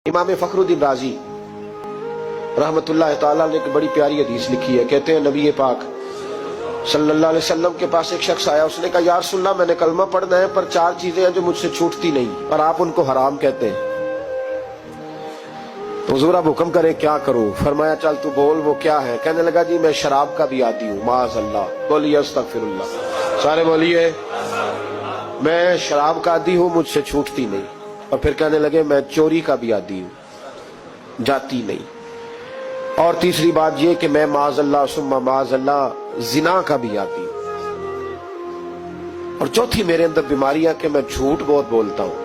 इमाम फखरुद्दीन राजी रहमतुल्लाह ताला ने एक बड़ी प्यारी हदीस लिखी है। कहते हैं नबी पाक सल्लल्लाहु अलैहि वसल्लम के पास एक शख्स आया, उसने कहा या रसूलल्लाह मैंने कलमा पढ़ना है पर चार चीजें हैं जो मुझसे छूटती नहीं और आप उनको हराम कहते हैं, तो हुजूर आप हुक्म करें क्या करूं? फरमाया चल तू बोल वो क्या है? कहने लगा जी मैं शराब का भी आदी हूँ। माज़अल्लाह, बोलिए अस्तगफिरुल्लाह, सारे बोलिए मैं शराब का आदी हूँ, मुझसे छूटती नहीं। और फिर कहने लगे मैं चोरी का भी आदी हूँ, जाती नहीं। और तीसरी बात ये कि मैं माज़अल्लाह सुम्मा माज़अल्लाह जिना का भी आदी हूँ। और चौथी मेरे अंदर बीमारियां कि मैं झूठ बहुत बोलता हूं।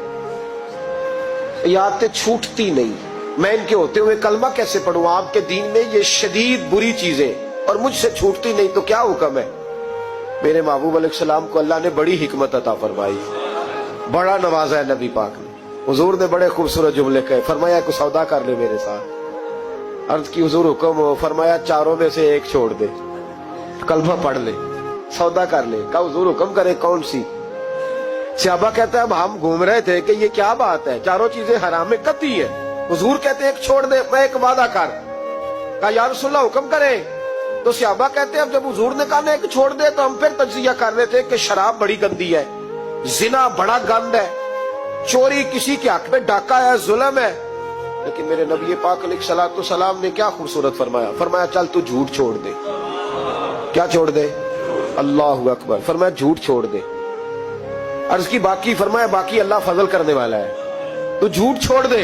ये आदतें छूटती नहीं, मैं इनके होते हुए कलमा कैसे पढ़ूं? आपके दीन में ये शदीद बुरी चीजें और मुझसे छूटती नहीं, तो क्या हुक्म है? मेरे महबूब अलैहिस्सलाम को अल्लाह ने बड़ी हिकमत अता फरमाई, बड़ा नवाजा है नबी पाक ने। हुजूर ने बड़े खूबसूरत जुमले कहे, फरमाया को सौदा कर ले मेरे साथ। अर्ज की हुजूर हुक्म हो? फरमाया चारों में से एक छोड़ दे, कलमा पढ़ ले, सौदा कर ले। कहा हुजूर हुक्म करे कौन सी? सहाबा कहता है अब हम घूम रहे थे कि ये क्या बात है, चारों चीजें हराम में कतई है। हुजूर कहते हैं एक छोड़ दे, मैं एक वादा कर। कहा या रसूलल्लाह हुक्म करे? तो सहाबा कहते हैं अब जब हुजूर ने कहा एक छोड़ दे तो हम फिर तज्जिया कर रहे थे कि शराब बड़ी गंदी है, जिना बड़ा गंद है, चोरी किसी के हक में डाका है, जुल्म है। लेकिन मेरे नबी पाक अलैहिस्सलातु सलाम ने क्या खूबसूरत फरमाया, फरमाया चल तू झूठ छोड़ दे। क्या छोड़ दे? अल्लाहु अकबर। फरमाया झूठ छोड़ दे। अर्ज की बाकी? फरमाया बाकी अल्लाह फजल करने वाला है, तू झूठ छोड़ दे।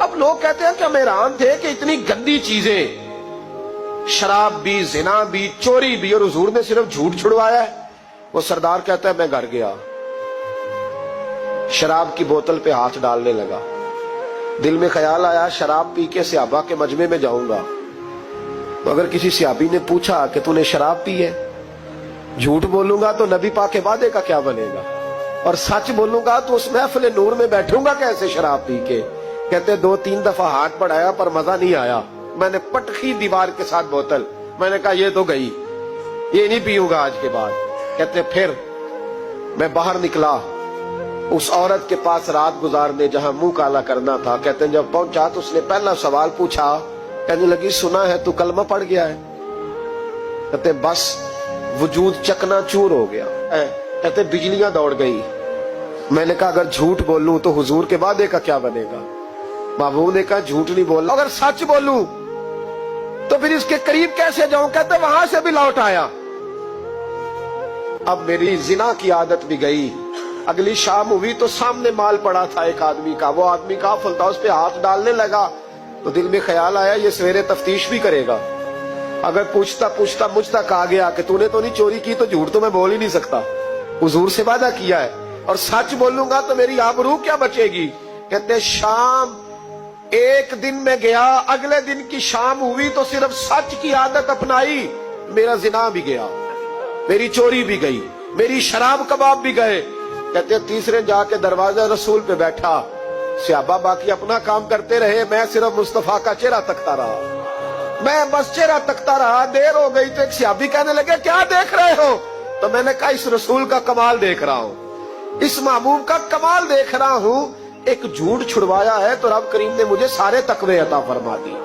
अब लोग कहते हैं कि हम हैरान थे कि इतनी गंदी चीजें, शराब भी, जिना भी, चोरी भी, और हुजूर ने सिर्फ झूठ छुड़वाया है। वो सरदार कहता है मैं घर गया, शराब की बोतल पे हाथ डालने लगा। दिल में ख्याल आया शराब पी के सहाबा के मजमे में जाऊंगा, तो अगर किसी सहाबी ने पूछा कि तूने शराब पी है, झूठ बोलूंगा तो नबी पाक के वादे का क्या बनेगा, और सच बोलूंगा तो उस महफिल नूर में बैठूंगा कैसे शराब पी के? कहते 2-3 दफा हाथ बढ़ाया पर मजा नहीं आया, मैंने पटखी दीवार के साथ बोतल, मैंने कहा ये तो गई, ये नहीं पीऊंगा आज के बाद। कहते फिर मैं बाहर निकला उस औरत के पास रात गुजारने जहां मुंह काला करना था। कहते हैं जब पहुंचा तो उसने पहला सवाल पूछा, कहने लगी सुना है तू कलमा पढ़ गया है? कहते बस वजूद चकनाचूर हो गया। कहते बिजलियां दौड़ गई। मैंने कहा अगर झूठ बोलूं तो हुजूर के वादे का क्या बनेगा? महबूब ने कहा झूठ नहीं बोलना, अगर सच बोलूं तो फिर इसके करीब कैसे जाऊं? कहते वहां से भी लौट आया। अब मेरी जिना की आदत भी गई। अगली शाम हुई तो सामने माल पड़ा था एक आदमी का, वो आदमी काफिल था, उस पे हाथ डालने लगा तो दिल में ख्याल आया ये सवेरे तफ्तीश भी करेगा। अगर पूछता पूछता मुझ तक आ गया कि तूने तो नहीं चोरी की, तो झूठ तो मैं बोल ही नहीं सकता, हुजूर से वादा किया है, और सच बोलूंगा तो मेरी आबरू क्या बचेगी? कहते शाम एक दिन में गया, अगले दिन की शाम हुई तो सिर्फ सच की आदत अपनाई, मेरा जिना भी गया, मेरी चोरी भी गई, मेरी शराब कबाब भी गए। कहते तीसरे जाके दरवाजा रसूल पे बैठा, सहाबा बाकी अपना काम करते रहे, मैं सिर्फ मुस्तफा का चेहरा तकता रहा, मैं बस चेहरा तकता रहा। देर हो गई तो एक सहाबी कहने लगे क्या देख रहे हो? तो मैंने कहा इस रसूल का कमाल देख रहा हूं, इस महबूब का कमाल देख रहा हूं। एक झूठ छुड़वाया है तो रब करीम ने मुझे सारे तकवे अता फरमा दी।